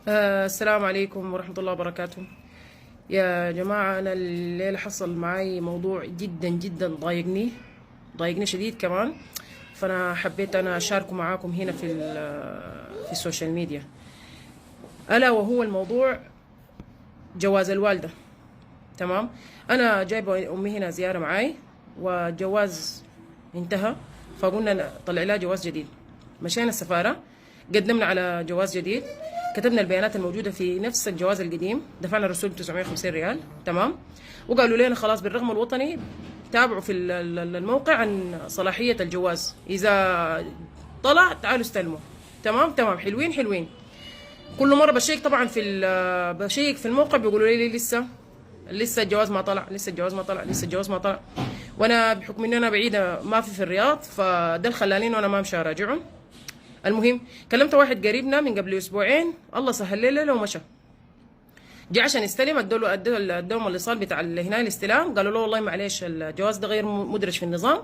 السلام عليكم ورحمة الله وبركاته. يا جماعة، أنا الليلة حصل معي موضوع جدا جدا ضايقني شديد كمان. فأنا حبيت أنا أشاركه معاكم هنا في السوشيال ميديا، ألا وهو الموضوع جواز الوالدة. تمام، أنا جايبة أمي هنا زيارة معاي، والجواز انتهى، فقلنا طلع لها جواز جديد. مشينا السفارة، قدمنا على جواز جديد، كتبنا البيانات الموجودة في نفس الجواز القديم، دفعنا الرسوم 950 ريال. تمام، وقالوا لنا خلاص بالرقم الوطني تابعوا في الموقع عن صلاحية الجواز، إذا طلع تعالوا استلموا. تمام، حلوين. كل مرة بشيك طبعا بشيك في الموقع، بيقولوا لي لسه الجواز ما طلع، لسه الجواز ما طلع. وانا بحكم ان انا بعيده ما في الرياض، فده اللي خلاني انه انا ما امشي اراجعهم. المهم، كلمت واحد قريبنا من قبل اسبوعين، الله سهل لي ليله ومشى. جه عشان يستلم، ادوهم الايصال بتاع هنا الاستلام، قالوا له والله معلش الجواز ده غير مدرج في النظام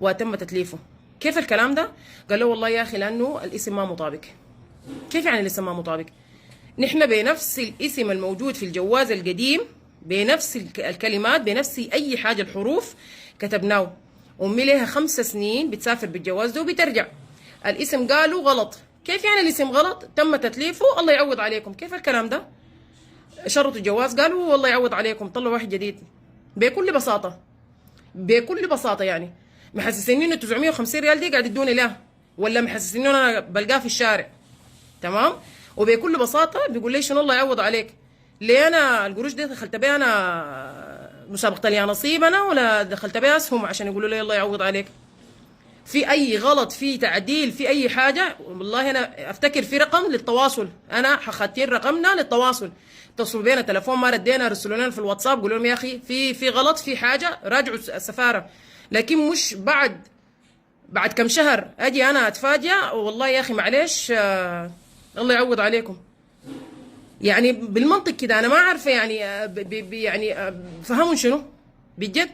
وتم تتليفه. كيف الكلام ده؟ قال له والله يا اخي لانه الاسم ما مطابق. كيف يعني الاسم ما مطابق؟ نحن بنفس الاسم الموجود في الجواز القديم، بنفس الكلمات، بنفس اي حاجه، الحروف كتبناه. امي لها 5 سنين بتسافر بالجواز ده وبترجع. الاسم قالوا غلط. كيف يعني الاسم غلط؟ تم تتليفه، الله يعوض عليكم. كيف الكلام ده؟ شرطوا الجواز، قالوا والله يعوض عليكم، طلعوا واحد جديد. بكل بساطه يعني محسسيني انه 950 ريال دي قاعد يدوني لها، ولا محسسيني انه انا بلقاه في الشارع. تمام، وبكل بساطه بيقول لي شنو الله يعوض عليك. ليه انا القروش دي دخلت بيها انا مسابقه يا نصيب انا، ولا دخلت بيها اسهم عشان يقولوا لي الله يعوض عليك؟ في اي غلط، في تعديل، في اي حاجه؟ والله انا افتكر في رقم للتواصل، انا حخطين رقمنا للتواصل، اتصلوا بينا تليفون ما ردينا، رسلوا لنا في الواتساب قولوا لهم يا اخي في غلط، في حاجه راجعوا السفاره. لكن مش بعد كم شهر اجي انا اتفاجئ والله يا اخي معلش الله يعوض عليكم. يعني بالمنطق كده انا ما عارفه يعني فهموا شنو بجد.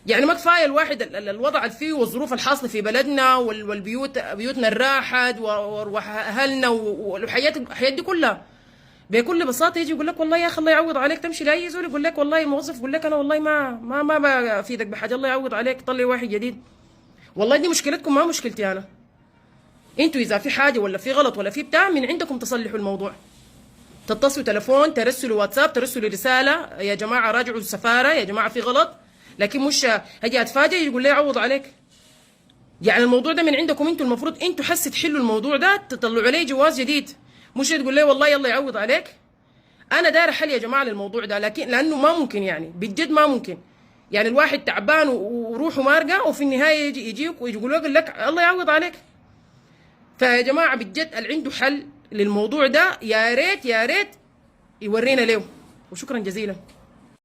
يعني ما كفايه الواحد الوضع اللي فيه والظروف الحاصله في بلدنا بيوتنا الراحت وارواح اهلنا والحياه دي كلها. بكل بساطه يجي يقول لك والله يا اخي الله يعوض عليك، تمشي لاي زول يقول لك والله موظف يقول لك انا والله ما بفيدك بحاجه، الله يعوض عليك طلع واحد جديد. والله دي مشكلتكم ما مشكلتي انا. انتوا اذا في حاجه ولا في غلط ولا في بتاع من عندكم تصلحوا الموضوع، تتصلوا تلفون، ترسلوا واتساب، ترسلوا رساله يا جماعه راجعوا السفاره، يا جماعه في غلط. لكن مش هاجي اتفاجئ يقول لي يعوض عليك. يعني الموضوع ده من عندكم انتوا، المفروض انتوا تحلوا الموضوع ده، تطلعوا عليه جواز جديد، مش تقول لي والله يلا يعوض عليك. انا داير حل يا جماعه للموضوع ده، لكن لانه ما ممكن، يعني بجد ما ممكن. يعني الواحد تعبان وروحه مارقه، وفي النهايه يجيك ويقول لك الله يعوض عليك. فيا جماعه بجد اللي عنده حل للموضوع ده يا ريت يورينا له، وشكرا جزيلا.